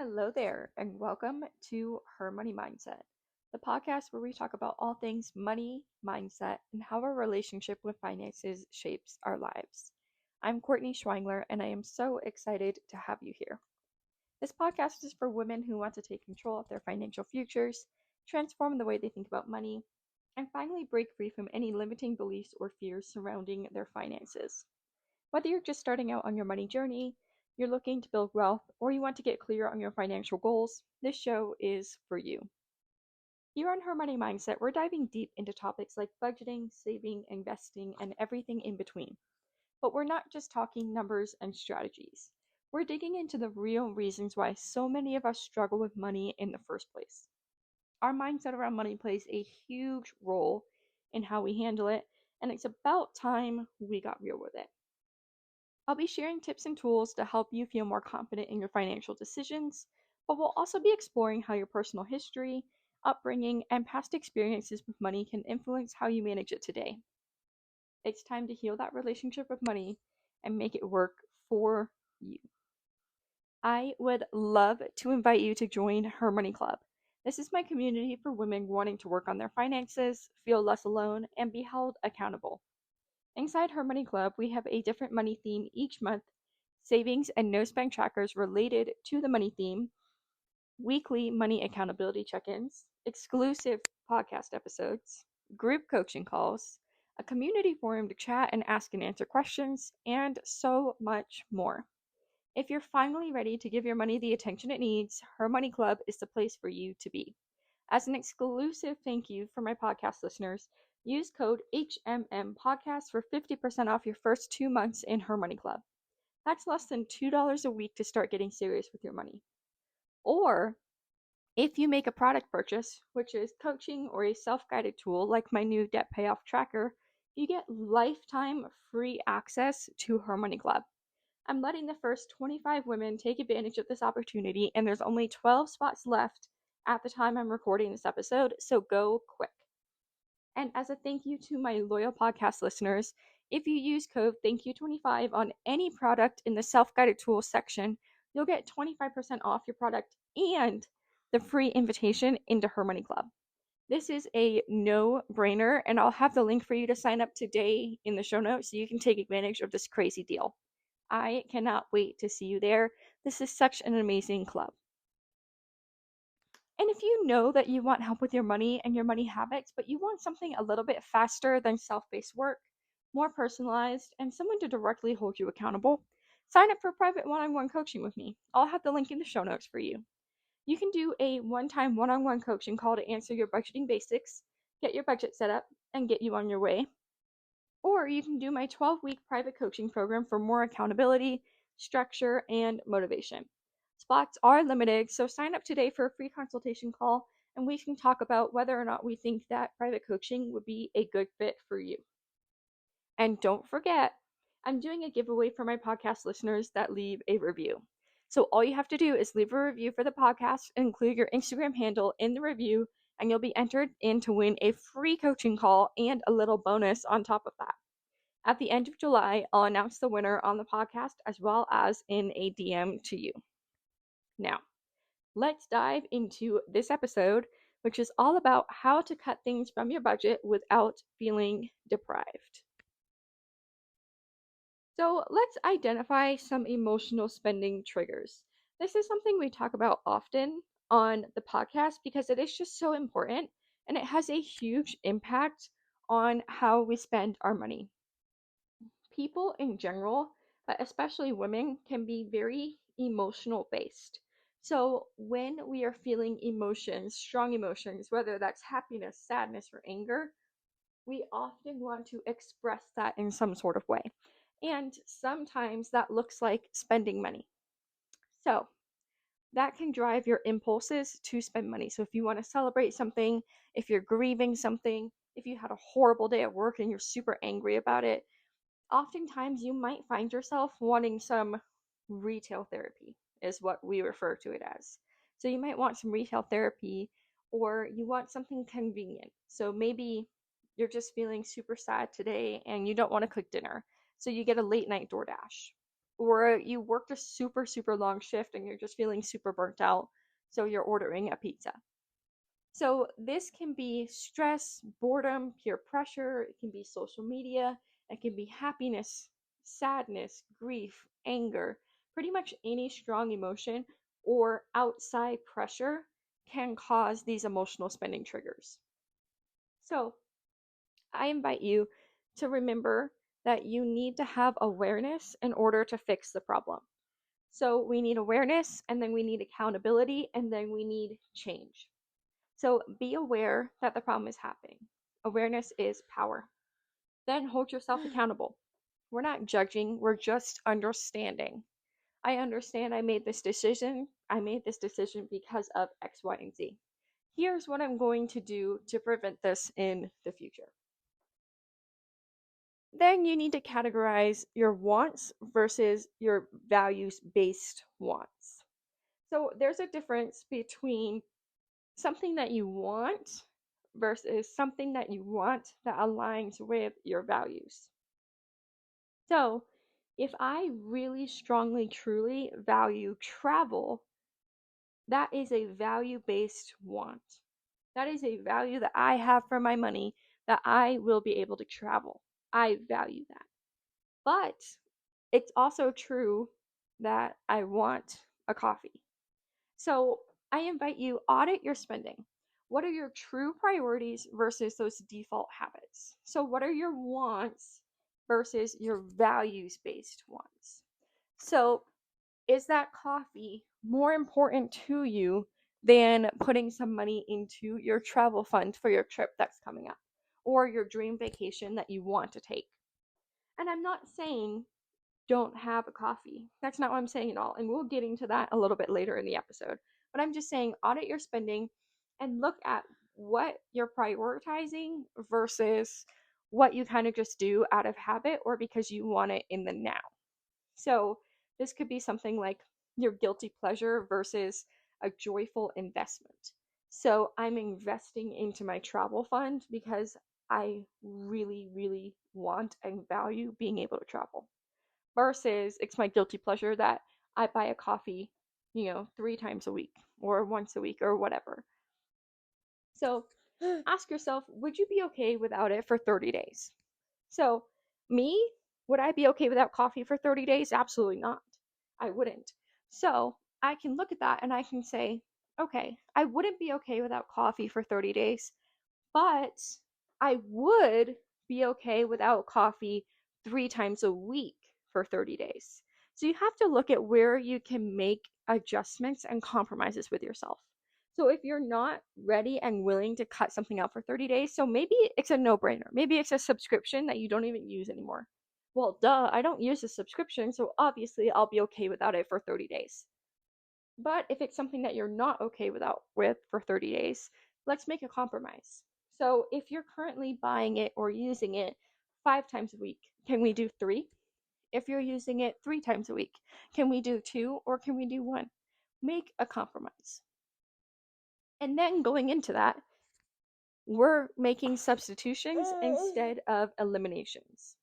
Hello there, and welcome to Her Money Mindset, the podcast where we talk about all things money, mindset, and how our relationship with finances shapes our lives. I'm Courtney Schweingler, and I am so excited to have you here. This podcast is for women who want to take control of their financial futures, transform the way they think about money, and finally break free from any limiting beliefs or fears surrounding their finances. Whether you're just starting out on your money journey, you're looking to build wealth, or you want to get clear on your financial goals, this show is for you. Here on Her Money Mindset, we're diving deep into topics like budgeting, saving, investing, and everything in between. But we're not just talking numbers and strategies. We're digging into the real reasons why so many of us struggle with money in the first place. Our mindset around money plays a huge role in how we handle it, and it's about time we got real with it. I'll be sharing tips and tools to help you feel more confident in your financial decisions, but we'll also be exploring how your personal history, upbringing, and past experiences with money can influence how you manage it today. It's time to heal that relationship with money and make it work for you. I would love to invite you to join Her Money Club. This is my community for women wanting to work on their finances, feel less alone, and be held accountable. Inside Her Money Club, we have a different money theme each month, savings and no spend trackers related to the money theme, weekly money accountability check-ins, exclusive podcast episodes, group coaching calls, a community forum to chat and ask and answer questions, and so much more. If you're finally ready to give your money the attention it needs, Her Money Club is the place for you to be. As an exclusive thank you for my podcast listeners, use code HMMPodcast for 50% off your first 2 months in Her Money Club. That's less than $2 a week to start getting serious with your money. Or if you make a product purchase, which is coaching or a self-guided tool like my new debt payoff tracker, you get lifetime free access to Her Money Club. I'm letting the first 25 women take advantage of this opportunity, and there's only 12 spots left at the time I'm recording this episode, so go quick. And as a thank you to my loyal podcast listeners, if you use code THANKYOU25 on any product in the self-guided tools section, you'll get 25% off your product and the free invitation into Her Money Club. This is a no-brainer, and I'll have the link for you to sign up today in the show notes so you can take advantage of this crazy deal. I cannot wait to see you there. This is such an amazing club. And if you know that you want help with your money and your money habits, but you want something a little bit faster than self-paced work, more personalized, and someone to directly hold you accountable, sign up for private one-on-one coaching with me. I'll have the link in the show notes for you. You can do a one-time one-on-one coaching call to answer your budgeting basics, get your budget set up, and get you on your way. Or you can do my 12-week private coaching program for more accountability, structure, and motivation. Spots are limited, so sign up today for a free consultation call and we can talk about whether or not we think that private coaching would be a good fit for you. And don't forget, I'm doing a giveaway for my podcast listeners that leave a review. So all you have to do is leave a review for the podcast and include your Instagram handle in the review, and you'll be entered in to win a free coaching call and a little bonus on top of that. At the end of July, I'll announce the winner on the podcast as well as in a DM to you. Now, let's dive into this episode, which is all about how to cut things from your budget without feeling deprived. So let's identify some emotional spending triggers. This is something we talk about often on the podcast because it is just so important and it has a huge impact on how we spend our money. People in general, but especially women, can be very emotional based. So when we are feeling emotions, strong emotions, whether that's happiness, sadness, or anger, we often want to express that in some sort of way. And sometimes that looks like spending money. So that can drive your impulses to spend money. So if you want to celebrate something, if you're grieving something, if you had a horrible day at work and you're super angry about it, oftentimes you might find yourself wanting some retail therapy, is what we refer to it as. So you might want some retail therapy, or you want something convenient. So maybe you're just feeling super sad today and you don't want to cook dinner. So you get a late night DoorDash. or you worked a super, super long shift and you're just feeling super burnt out, so you're ordering a pizza. So this can be stress, boredom, peer pressure, it can be social media, it can be happiness, sadness, grief, anger, pretty much any strong emotion or outside pressure can cause these emotional spending triggers. So I invite you to remember that you need to have awareness in order to fix the problem. So we need awareness, and then we need accountability, and then we need change. So be aware that the problem is happening. Awareness is power. Then hold yourself accountable. We're not judging, we're just understanding. I understand I made this decision. I made this decision because of X, Y, and Z. Here's what I'm going to do to prevent this in the future. Then you need to categorize your wants versus your values based wants. So there's a difference between something that you want versus something that you want that aligns with your values. So, if I really strongly, truly value travel, that is a value based want. That is a value that I have for my money that I will be able to travel. I value that. But it's also true that I want a coffee. So I invite you audit your spending. What are your true priorities versus those default habits? So what are your wants versus your values-based wants? So is that coffee more important to you than putting some money into your travel fund for your trip that's coming up or your dream vacation that you want to take? And I'm not saying don't have a coffee. That's not what I'm saying at all. And we'll get into that a little bit later in the episode. But I'm just saying audit your spending and look at what you're prioritizing versus what you kind of just do out of habit or because you want it in the now. So this could be something like your guilty pleasure versus a joyful investment. So I'm investing into my travel fund because I really, really want and value being able to travel versus it's my guilty pleasure that I buy a coffee, 3 times a week or once a week or whatever. So ask yourself, would you be okay without it for 30 days? So, me, would I be okay without coffee for 30 days? Absolutely not. I wouldn't. So, I can look at that and I can say, okay, I wouldn't be okay without coffee for 30 days, but I would be okay without coffee 3 times a week for 30 days. So you have to look at where you can make adjustments and compromises with yourself. So if you're not ready and willing to cut something out for 30 days, so maybe it's a no-brainer. Maybe it's a subscription that you don't even use anymore. Well, duh, I don't use a subscription, so obviously I'll be okay without it for 30 days. But if it's something that you're not okay with for 30 days, let's make a compromise. So if you're currently buying it or using it 5 times a week, can we do 3? If you're using it 3 times a week, can we do 2 or can we do 1? Make a compromise. And then going into that, we're making substitutions instead of eliminations.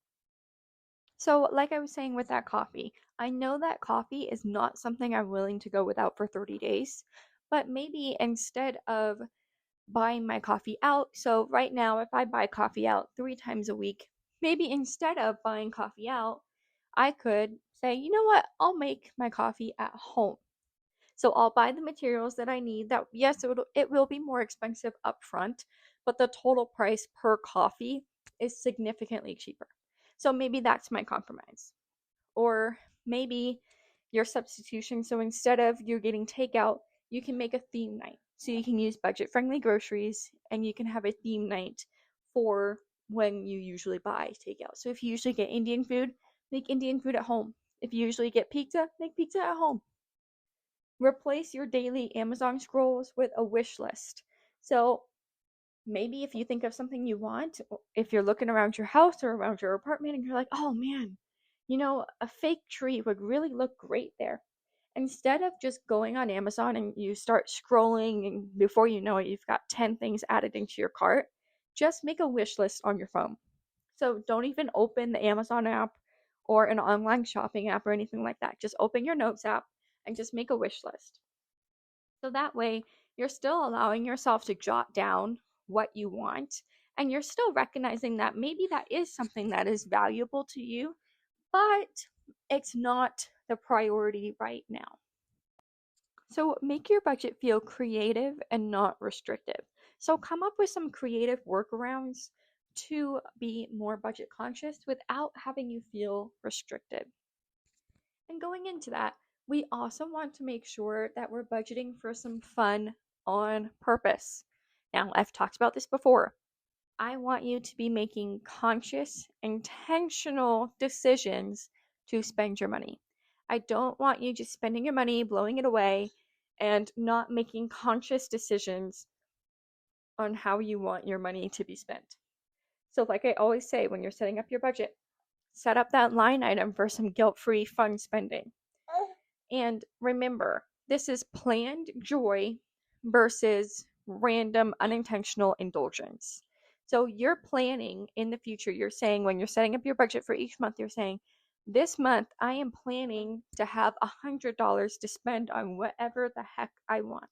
So, like I was saying with that coffee, I know that coffee is not something I'm willing to go without for 30 days, but maybe instead of buying my coffee out, so right now, if I buy coffee out 3 times a week, maybe instead of buying coffee out, I could say, you know what, I'll make my coffee at home. So I'll buy the materials that I need. That yes, it will be more expensive up front, but the total price per coffee is significantly cheaper. So maybe that's my compromise. Or maybe your substitution. So instead of you getting takeout, you can make a theme night. So you can use budget-friendly groceries and you can have a theme night for when you usually buy takeout. So if you usually get Indian food, make Indian food at home. If you usually get pizza, make pizza at home. Replace your daily Amazon scrolls with a wish list. So maybe if you think of something you want, if you're looking around your house or around your apartment and you're like, oh man, a fake tree would really look great there. Instead of just going on Amazon and you start scrolling and before you know it, you've got 10 things added into your cart, just make a wish list on your phone. So don't even open the Amazon app or an online shopping app or anything like that. Just open your notes app and just make a wish list. So that way, you're still allowing yourself to jot down what you want, and you're still recognizing that maybe that is something that is valuable to you, but it's not the priority right now. So make your budget feel creative and not restrictive. So come up with some creative workarounds to be more budget conscious without having you feel restricted. And going into that, we also want to make sure that we're budgeting for some fun on purpose. Now, I've talked about this before. I want you to be making conscious, intentional decisions to spend your money. I don't want you just spending your money, blowing it away, and not making conscious decisions on how you want your money to be spent. So, like I always say, when you're setting up your budget, set up that line item for some guilt free fun spending. And remember, this is planned joy versus random unintentional indulgence. So you're planning in the future, you're saying when you're setting up your budget for each month, you're saying, this month I am planning to have $100 to spend on whatever the heck I want.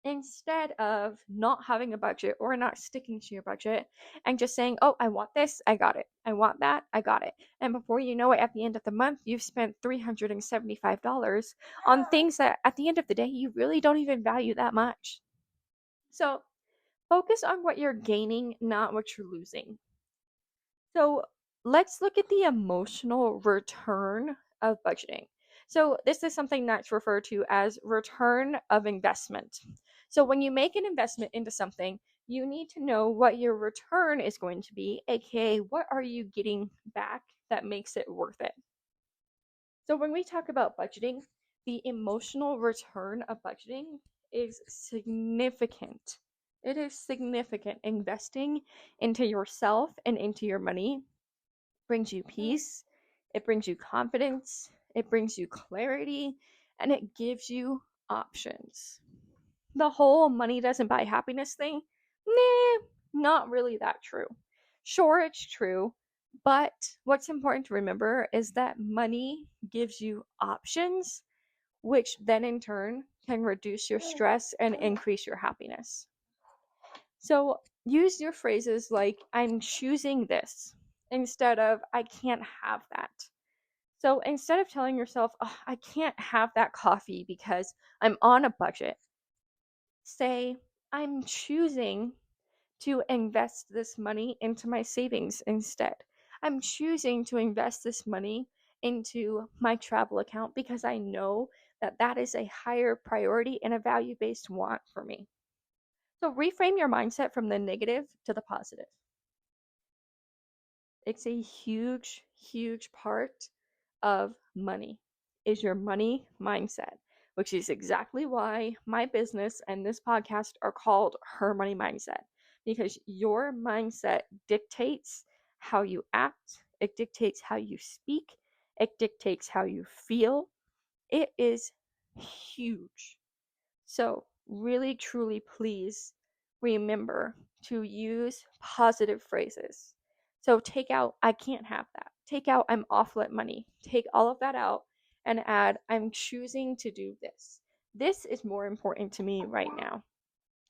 Instead of not having a budget or not sticking to your budget and just saying, oh, I want this, I got it. I want that, I got it. And before you know it, at the end of the month, you've spent $375 on things that at the end of the day, you really don't even value that much. So focus on what you're gaining, not what you're losing. So let's look at the emotional return of budgeting. So this is something that's referred to as return of investment. So when you make an investment into something, you need to know what your return is going to be, aka what are you getting back that makes it worth it. So when we talk about budgeting, the emotional return of budgeting is significant. It is significant. Investing into yourself and into your money brings you peace, it brings you confidence, it brings you clarity, and it gives you options. The whole money doesn't buy happiness thing, not really that true. Sure, it's true, but what's important to remember is that money gives you options, which then in turn can reduce your stress and increase your happiness. So use your phrases like, I'm choosing this, instead of, I can't have that. So instead of telling yourself, oh, I can't have that coffee because I'm on a budget, say, I'm choosing to invest this money into my savings instead. I'm choosing to invest this money into my travel account because I know that that is a higher priority and a value based want for me. So reframe your mindset from the negative to the positive. It's a huge, huge part of money is your money mindset, which is exactly why my business and this podcast are called Her Money Mindset, because your mindset dictates how you act, it dictates how you speak, it dictates how you feel. It is huge. So, really, truly, please remember to use positive phrases. So, take out, I can't have that. Take out, I'm awful at money. Take all of that out and add, I'm choosing to do this. This is more important to me right now.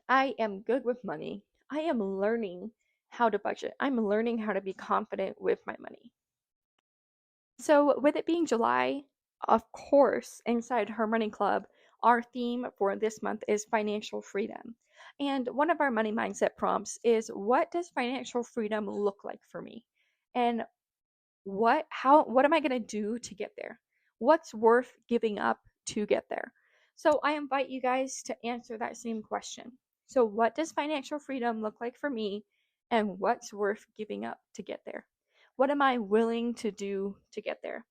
I am good with money. I am learning how to budget. I'm learning how to be confident with my money. So, with it being July, of course, inside Her Money Club, our theme for this month is financial freedom. And one of our money mindset prompts is, what does financial freedom look like for me? And what am I going to do to get there? What's worth giving up to get there? So, I invite you guys to answer that same question. So, what does financial freedom look like for me? And what's worth giving up to get there? What am I willing to do to get there?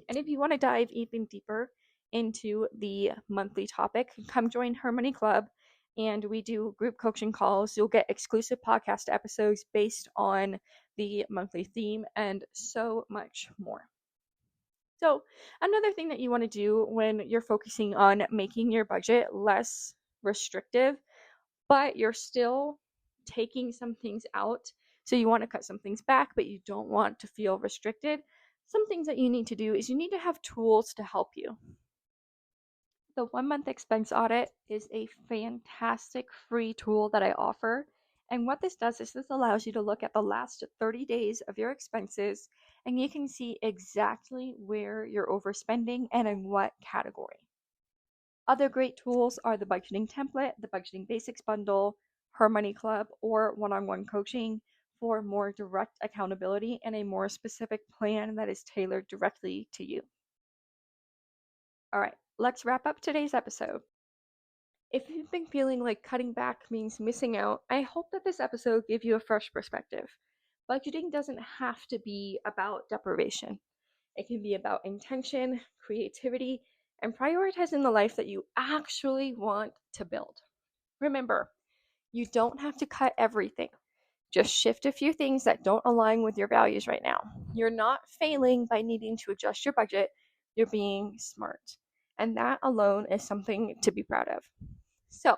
And if you want to dive even deeper into the monthly topic, come join Her Money Club, and we do group coaching calls. You'll get exclusive podcast episodes based on the monthly theme and so much more. So, another thing that you want to do when you're focusing on making your budget less restrictive, but you're still taking some things out. So, you want to cut some things back, but you don't want to feel restricted. Some things that you need to do is you need to have tools to help you. The 1 month expense audit is a fantastic free tool that I offer. And what this does is this allows you to look at the last 30 days of your expenses and you can see exactly where you're overspending and in what category. Other great tools are the budgeting template, the budgeting basics bundle, Her Money Club, or one-on-one coaching for more direct accountability and a more specific plan that is tailored directly to you. All right, let's wrap up today's episode. If you've been feeling like cutting back means missing out, I hope that this episode gave you a fresh perspective. Budgeting doesn't have to be about deprivation. It can be about intention, creativity, and prioritizing the life that you actually want to build. Remember, you don't have to cut everything. Just shift a few things that don't align with your values right now. You're not failing by needing to adjust your budget, you're being smart. And that alone is something to be proud of. So,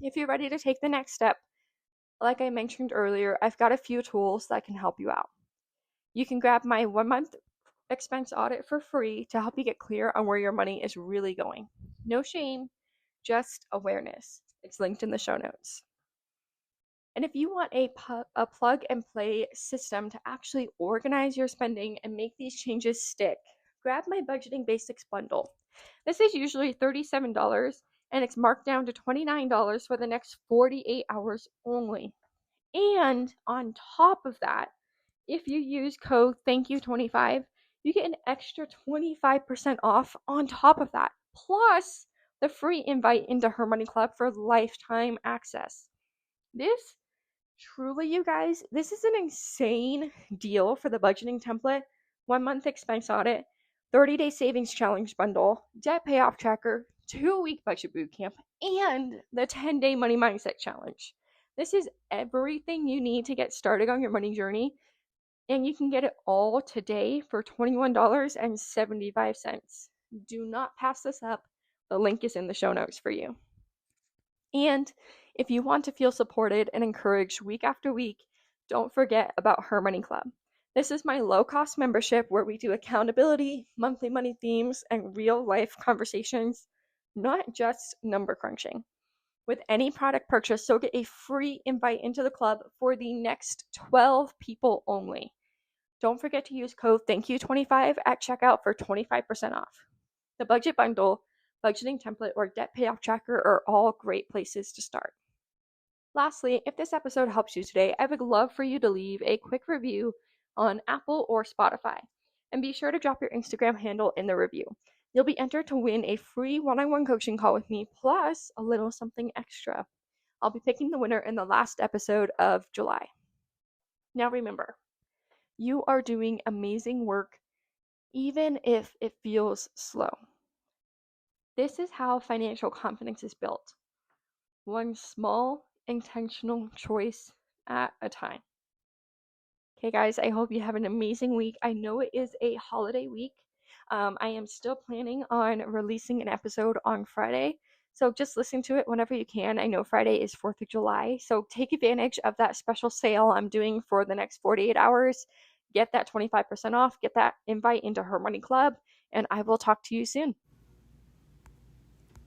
if you're ready to take the next step, like I mentioned earlier, I've got a few tools that can help you out. You can grab my 1 month expense audit for free to help you get clear on where your money is really going. No shame, just awareness. It's linked in the show notes. And if you want a plug and play system to actually organize your spending and make these changes stick, grab my budgeting basics bundle. This is usually $37 and it's marked down to $29 for the next 48 hours only. And on top of that, if you use code THANKYOU25, you get an extra 25% off on top of that, plus the free invite into Her Money Club for lifetime access. This truly, you guys, this is an insane deal for the budgeting template, 1 month expense audit, 30-day savings challenge bundle, debt payoff tracker, 2-week budget bootcamp, and the 10-day money mindset challenge. This is everything you need to get started on your money journey, and you can get it all today for $21.75. Do not pass this up. The link is in the show notes for you. And if you want to feel supported and encouraged week after week, don't forget about Her Money Club. This is my low-cost membership where we do accountability, monthly money themes, and real-life conversations, not just number crunching. With any product purchase, you'll get a free invite into the club for the next 12 people only. Don't forget to use code THANKYOU25 at checkout for 25% off. The budget bundle, budgeting template, or debt payoff tracker are all great places to start. Lastly, if this episode helps you today, I would love for you to leave a quick review on Apple or Spotify. And be sure to drop your Instagram handle in the review. You'll be entered to win a free one-on-one coaching call with me, plus a little something extra. I'll be picking the winner in the last episode of July. Now remember, you are doing amazing work, even if it feels slow. This is how financial confidence is built. One small, intentional choice at a time. Okay, guys, I hope you have an amazing week. I know it is a holiday week. I am still planning on releasing an episode on Friday, so just listen to it whenever you can. I know Friday is 4th of July, so take advantage of that special sale I'm doing for the next 48 hours. Get that 25% off, get that invite into Her Money Club, and I will talk to you soon.